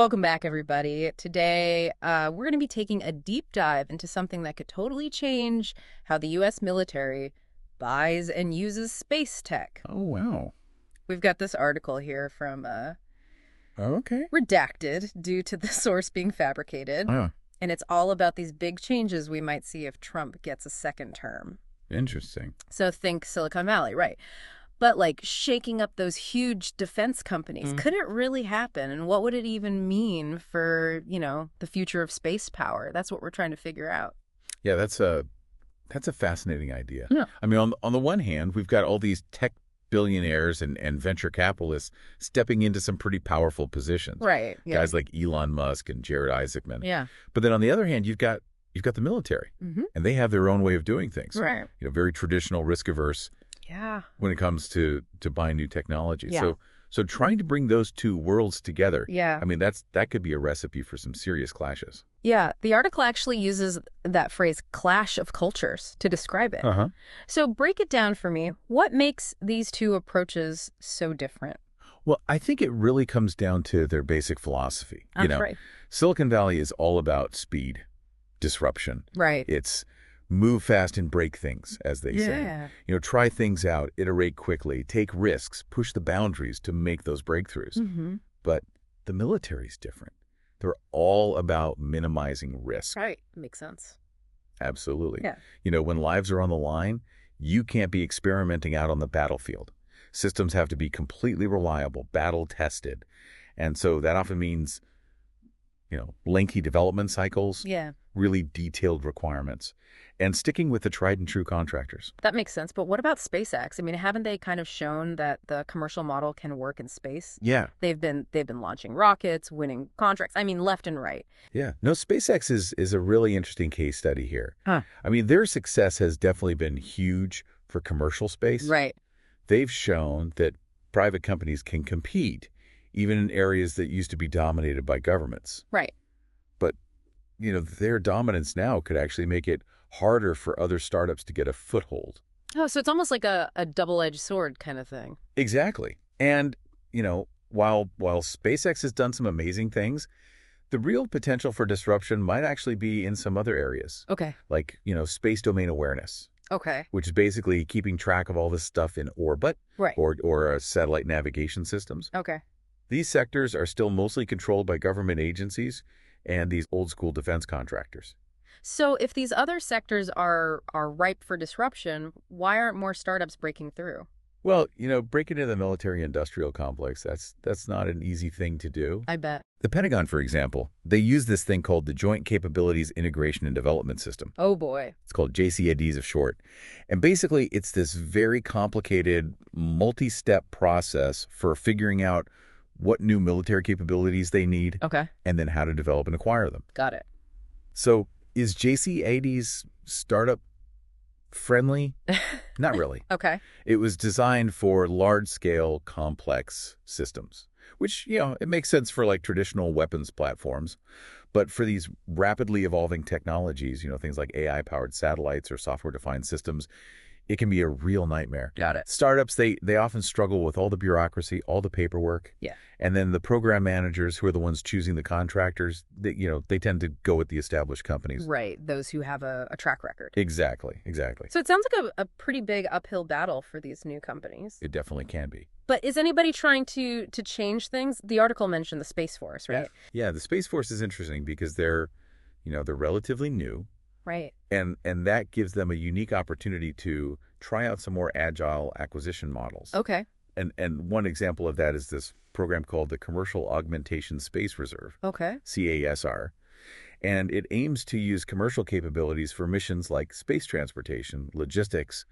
Welcome back, everybody. Today, we're going to be taking a deep dive into something that could totally change how the U.S. military buys and uses space tech. Oh, wow. We've got this article here from Okay. Redacted due to the source being fabricated. Oh, And it's all about these big changes we might see if Trump gets a second term. interesting. So think Silicon Valley, right? But like shaking up those huge defense companies, could it really happen? And what would it even mean for, the future of space power? That's what we're trying to figure out. Yeah, that's a fascinating idea. Yeah. I mean, on the one hand, we've got all these tech billionaires and venture capitalists stepping into some pretty powerful positions. Right. Yeah. Guys like Elon Musk and Jared Isaacman. Yeah. But then on the other hand, you've got the military, and they have their own way of doing things. Right. Very traditional, risk averse. Yeah. When it comes to buying new technology. Yeah. So trying to bring those two worlds together, Yeah. I mean, that could be a recipe for some serious clashes. Yeah. The article actually uses that phrase clash of cultures to describe it. Uh-huh. So break it down for me. What makes these two approaches so different? Well, I think it really comes down to their basic philosophy. Right. Silicon Valley is all about speed, disruption. Right. It's move fast and break things, as they say. Try things out, iterate quickly, take risks, push the boundaries to make those breakthroughs. But the military's different. They're all about minimizing risk. Right. Makes sense. Absolutely. Yeah. When lives are on the line, you can't be experimenting out on the battlefield. Systems have to be completely reliable, battle-tested. And so that often means, lengthy development cycles, Yeah. really detailed requirements, and sticking with the tried and true contractors. That makes sense. But what about SpaceX? I mean, haven't they kind of shown that the commercial model can work in space? Yeah. They've been launching rockets, winning contracts. I mean, left and right. Yeah. No, SpaceX is a really interesting case study here. Huh. I mean, their success has definitely been huge for commercial space. Right. They've shown that private companies can compete, even in areas that used to be dominated by governments. Right. But, their dominance now could actually make it harder for other startups to get a foothold. Oh, so it's almost like a double-edged sword kind of thing. Exactly. And, while SpaceX has done some amazing things, the real potential for disruption might actually be in some other areas. Okay. Like, space domain awareness, Okay. which is basically keeping track of all this stuff in orbit Right. or satellite navigation systems. Okay. These sectors are still mostly controlled by government agencies and these old-school defense contractors. So if these other sectors are ripe for disruption, why aren't more startups breaking through? Well, breaking into the military-industrial complex, that's not an easy thing to do. I bet. The Pentagon, for example, they use this thing called the Joint Capabilities Integration and Development System. Oh, boy. It's called JCIDs of short. And basically, it's this very complicated, multi-step process for figuring out what new military capabilities they need Okay. and then how to develop and acquire them. Got it. So is JCIDs startup friendly? Not really. Okay. It was designed for large-scale, complex systems, which, it makes sense for like traditional weapons platforms. But for these rapidly evolving technologies, things like AI-powered satellites or software-defined systems, it can be a real nightmare. Got it. Startups, they often struggle with all the bureaucracy, all the paperwork. Yeah. And then the program managers, who are the ones choosing the contractors, they tend to go with the established companies. Right. Those who have a track record. Exactly. So it sounds like a pretty big uphill battle for these new companies. It definitely can be. But is anybody trying to change things? The article mentioned the Space Force, right? Yeah, the Space Force is interesting because they're relatively new. Right. And that gives them a unique opportunity to try out some more agile acquisition models. Okay. And one example of that is this program called the Commercial Augmentation Space Reserve, Okay. CASR. And it aims to use commercial capabilities for missions like space transportation, logistics,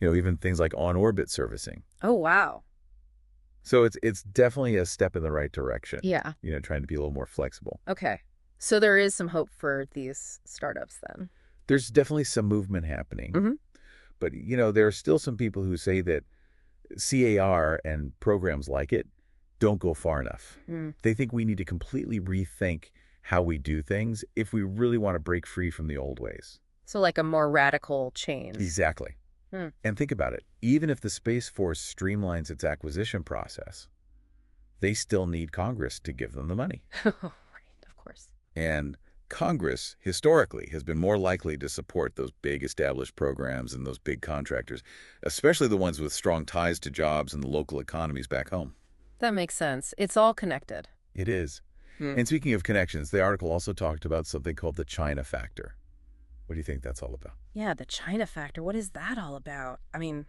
even things like on-orbit servicing. Oh, wow. So it's definitely a step in the right direction. Yeah. Trying to be a little more flexible. Okay. So there is some hope for these startups then. There's definitely some movement happening. But, there are still some people who say that CAR and programs like it don't go far enough. They think we need to completely rethink how we do things if we really want to break free from the old ways. So like a more radical change. Exactly. And think about it. Even if the Space Force streamlines its acquisition process, they still need Congress to give them the money. Right, of course. And Congress, historically, has been more likely to support those big established programs and those big contractors, especially the ones with strong ties to jobs and the local economies back home. That makes sense. It's all connected. It is. Hmm. And speaking of connections, the article also talked about something called the China factor. What do you think that's all about? Yeah, the China factor. What is that all about? I mean,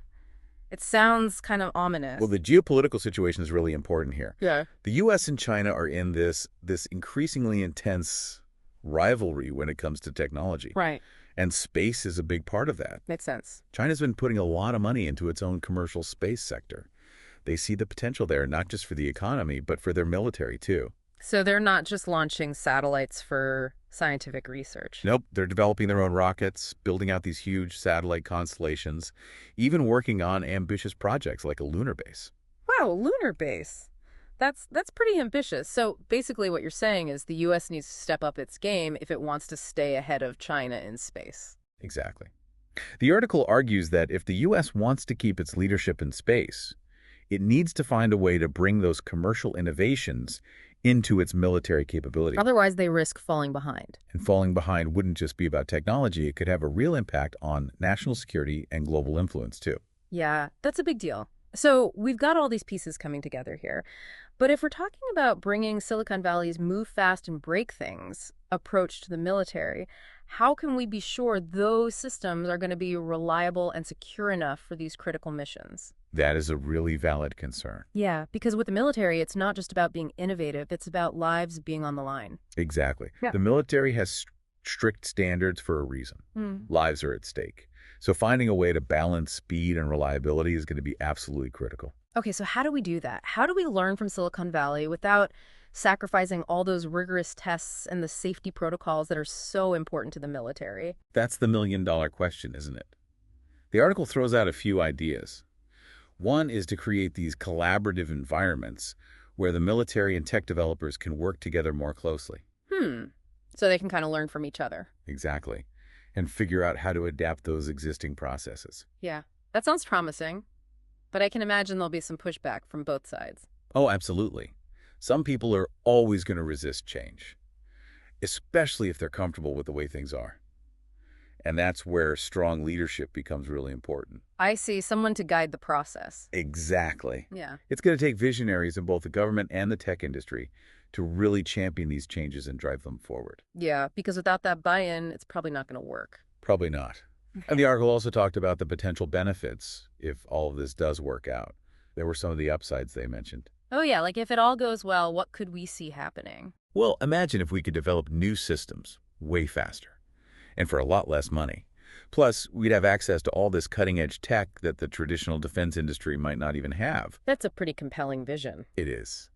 it sounds kind of ominous. Well, the geopolitical situation is really important here. Yeah. The U.S. and China are in this increasingly intense rivalry when it comes to technology. Right. And space is a big part of that. Makes sense. China's been putting a lot of money into its own commercial space sector. They see the potential there, not just for the economy, but for their military, too. So they're not just launching satellites for scientific research. Nope, they're developing their own rockets, building out these huge satellite constellations, even working on ambitious projects like a lunar base. Wow, lunar base. That's pretty ambitious. So basically what you're saying is the U.S. needs to step up its game if it wants to stay ahead of China in space. Exactly. The article argues that if the U.S. wants to keep its leadership in space, it needs to find a way to bring those commercial innovations into its military capability. Otherwise, they risk falling behind. And falling behind wouldn't just be about technology. It could have a real impact on national security and global influence, too. Yeah, that's a big deal. So we've got all these pieces coming together here. But if we're talking about bringing Silicon Valley's move fast and break things approach to the military, how can we be sure those systems are going to be reliable and secure enough for these critical missions? That is a really valid concern. Yeah, because with the military, it's not just about being innovative, it's about lives being on the line. Exactly. Yeah. The military has strict standards for a reason. Lives are at stake. So finding a way to balance speed and reliability is going to be absolutely critical. Okay, so how do we do that? How do we learn from Silicon Valley without sacrificing all those rigorous tests and the safety protocols that are so important to the military? That's the million-dollar question, isn't it? The article throws out a few ideas. One is to create these collaborative environments where the military and tech developers can work together more closely. So they can kind of learn from each other. Exactly. And figure out how to adapt those existing processes. Yeah, that sounds promising. But I can imagine there'll be some pushback from both sides. Oh, absolutely. Some people are always going to resist change, especially if they're comfortable with the way things are. And that's where strong leadership becomes really important. I see, someone to guide the process. Exactly. Yeah. It's going to take visionaries in both the government and the tech industry to really champion these changes and drive them forward. Yeah, because without that buy-in, it's probably not going to work. Probably not. And the article also talked about the potential benefits if all of this does work out. There were some of the upsides they mentioned. Oh yeah, like if it all goes well, what could we see happening? Well, imagine if we could develop new systems way faster and for a lot less money. Plus, we'd have access to all this cutting-edge tech that the traditional defense industry might not even have. That's a pretty compelling vision. It is.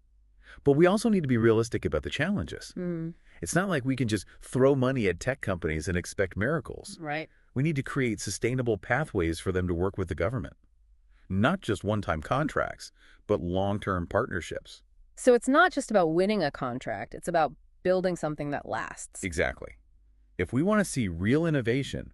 But we also need to be realistic about the challenges. It's not like we can just throw money at tech companies and expect miracles. Right. We need to create sustainable pathways for them to work with the government. Not just one-time contracts, but long-term partnerships. So it's not just about winning a contract, it's about building something that lasts. Exactly. If we want to see real innovation,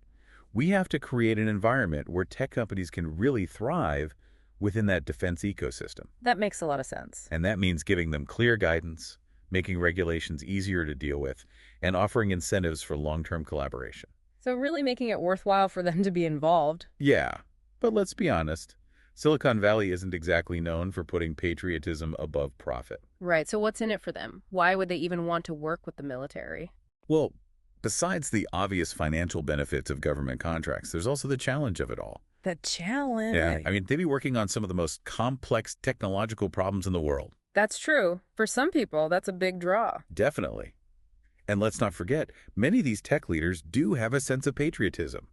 we have to create an environment where tech companies can really thrive within that defense ecosystem. That makes a lot of sense. And that means giving them clear guidance, making regulations easier to deal with, and offering incentives for long-term collaboration. So really making it worthwhile for them to be involved. Yeah, but let's be honest. Silicon Valley isn't exactly known for putting patriotism above profit. Right, so what's in it for them? Why would they even want to work with the military? Well, besides the obvious financial benefits of government contracts, there's also the challenge of it all. The challenge. Yeah, I mean, they'd be working on some of the most complex technological problems in the world. That's true. For some people, that's a big draw. Definitely. And let's not forget, many of these tech leaders do have a sense of patriotism.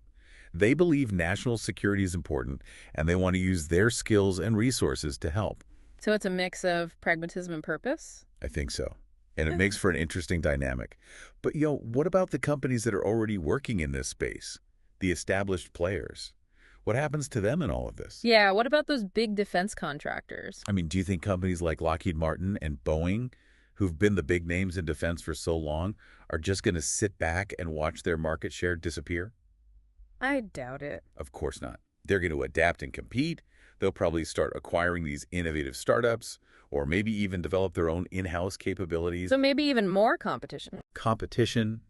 They believe national security is important, and they want to use their skills and resources to help. So it's a mix of pragmatism and purpose? I think so. And it makes for an interesting dynamic. But, what about the companies that are already working in this space? The established players? What happens to them in all of this? Yeah, what about those big defense contractors? I mean, do you think companies like Lockheed Martin and Boeing, who've been the big names in defense for so long, are just going to sit back and watch their market share disappear? I doubt it. Of course not. They're going to adapt and compete. They'll probably start acquiring these innovative startups or maybe even develop their own in-house capabilities. So maybe even more competition. Competition,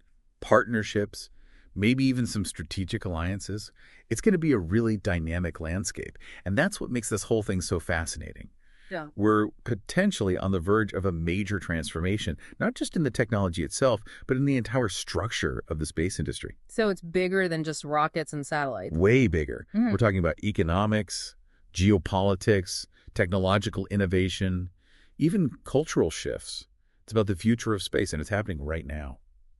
partnerships, maybe even some strategic alliances. It's going to be a really dynamic landscape. And that's what makes this whole thing so fascinating. Yeah. We're potentially on the verge of a major transformation, not just in the technology itself, but in the entire structure of the space industry. So it's bigger than just rockets and satellites. Way bigger. We're talking about economics, geopolitics, technological innovation, even cultural shifts. It's about the future of space, and it's happening right now.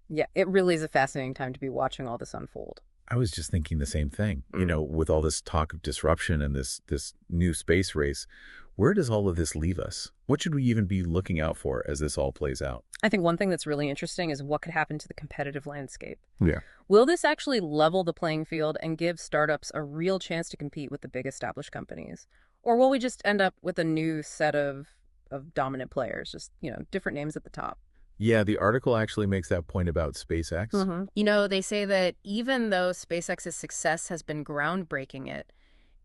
Yeah, it really is a fascinating time to be watching all this unfold. I was just thinking the same thing. With all this talk of disruption and this new space race, where does all of this leave us? What should we even be looking out for as this all plays out? I think one thing that's really interesting is what could happen to the competitive landscape. Yeah. Will this actually level the playing field and give startups a real chance to compete with the big established companies? Or will we just end up with a new set of dominant players, just, different names at the top? Yeah, the article actually makes that point about SpaceX. They say that even though SpaceX's success has been groundbreaking,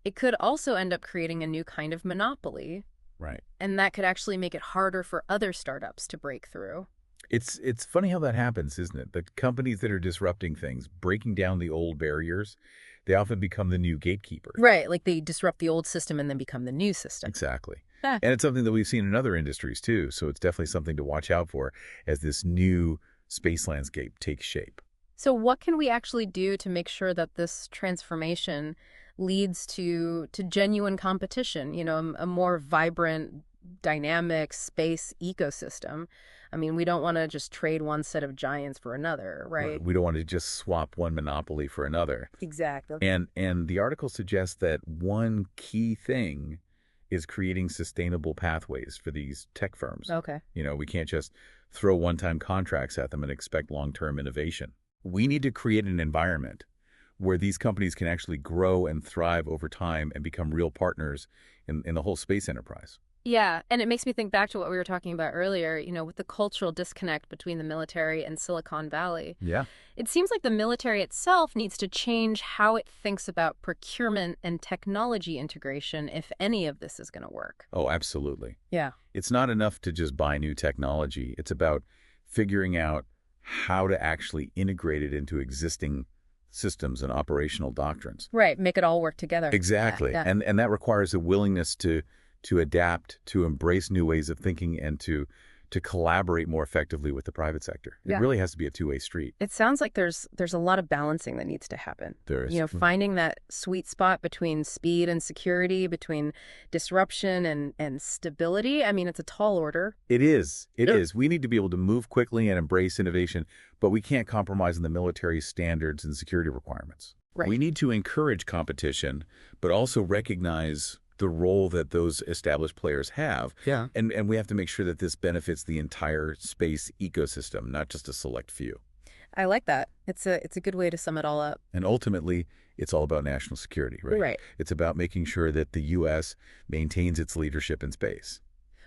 it could also end up creating a new kind of monopoly. Right. And that could actually make it harder for other startups to break through. It's funny how that happens, isn't it? The companies that are disrupting things, breaking down the old barriers, they often become the new gatekeepers. Right, like they disrupt the old system and then become the new system. Exactly. And it's something that we've seen in other industries too, so it's definitely something to watch out for as this new space landscape takes shape. So what can we actually do to make sure that this transformation leads to genuine competition, a more vibrant, dynamic space ecosystem? I mean, we don't want to just trade one set of giants for another, right? We don't want to just swap one monopoly for another. Exactly. And the article suggests that one key thing is creating sustainable pathways for these tech firms. Okay. We can't just throw one-time contracts at them and expect long-term innovation. We need to create an environment where these companies can actually grow and thrive over time and become real partners in the whole space enterprise. Yeah, and it makes me think back to what we were talking about earlier, with the cultural disconnect between the military and Silicon Valley. Yeah. It seems like the military itself needs to change how it thinks about procurement and technology integration if any of this is going to work. Oh, absolutely. Yeah. It's not enough to just buy new technology. It's about figuring out how to actually integrate it into existing systems and operational doctrines. Right, make it all work together. Exactly. Yeah. And that requires a willingness to adapt, to embrace new ways of thinking, and to collaborate more effectively with the private sector. It really has to be a two-way street. It sounds like there's a lot of balancing that needs to happen. There is. Finding that sweet spot between speed and security, between disruption and stability. I mean, it's a tall order. It is. It is. We need to be able to move quickly and embrace innovation, but we can't compromise on the military's standards and security requirements. Right. We need to encourage competition, but also recognize the role that those established players have. Yeah. And we have to make sure that this benefits the entire space ecosystem, not just a select few. I like that. It's a good way to sum it all up. And ultimately, it's all about national security, right? Right. It's about making sure that the U.S. maintains its leadership in space.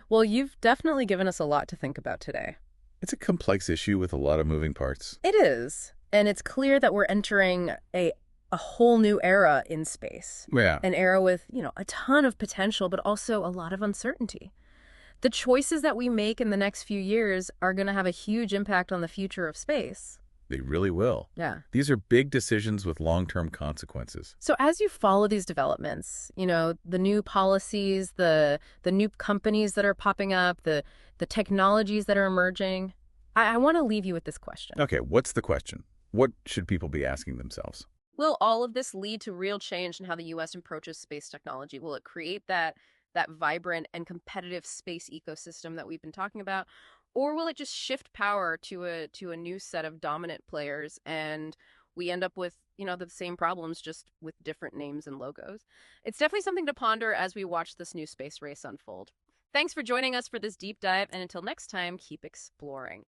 Well, you've definitely given us a lot to think about today. It's a complex issue with a lot of moving parts. It is. And it's clear that we're entering a whole new era in space. Yeah. An era with, a ton of potential, but also a lot of uncertainty. The choices that we make in the next few years are going to have a huge impact on the future of space. They really will. Yeah. These are big decisions with long-term consequences. So as you follow these developments, the new policies, the new companies that are popping up, the technologies that are emerging, I want to leave you with this question. Okay, what's the question? What should people be asking themselves? Will all of this lead to real change in how the U.S. approaches space technology? Will it create that vibrant and competitive space ecosystem that we've been talking about? Or will it just shift power to a new set of dominant players and we end up with, the same problems just with different names and logos? It's definitely something to ponder as we watch this new space race unfold. Thanks for joining us for this deep dive, and until next time, keep exploring.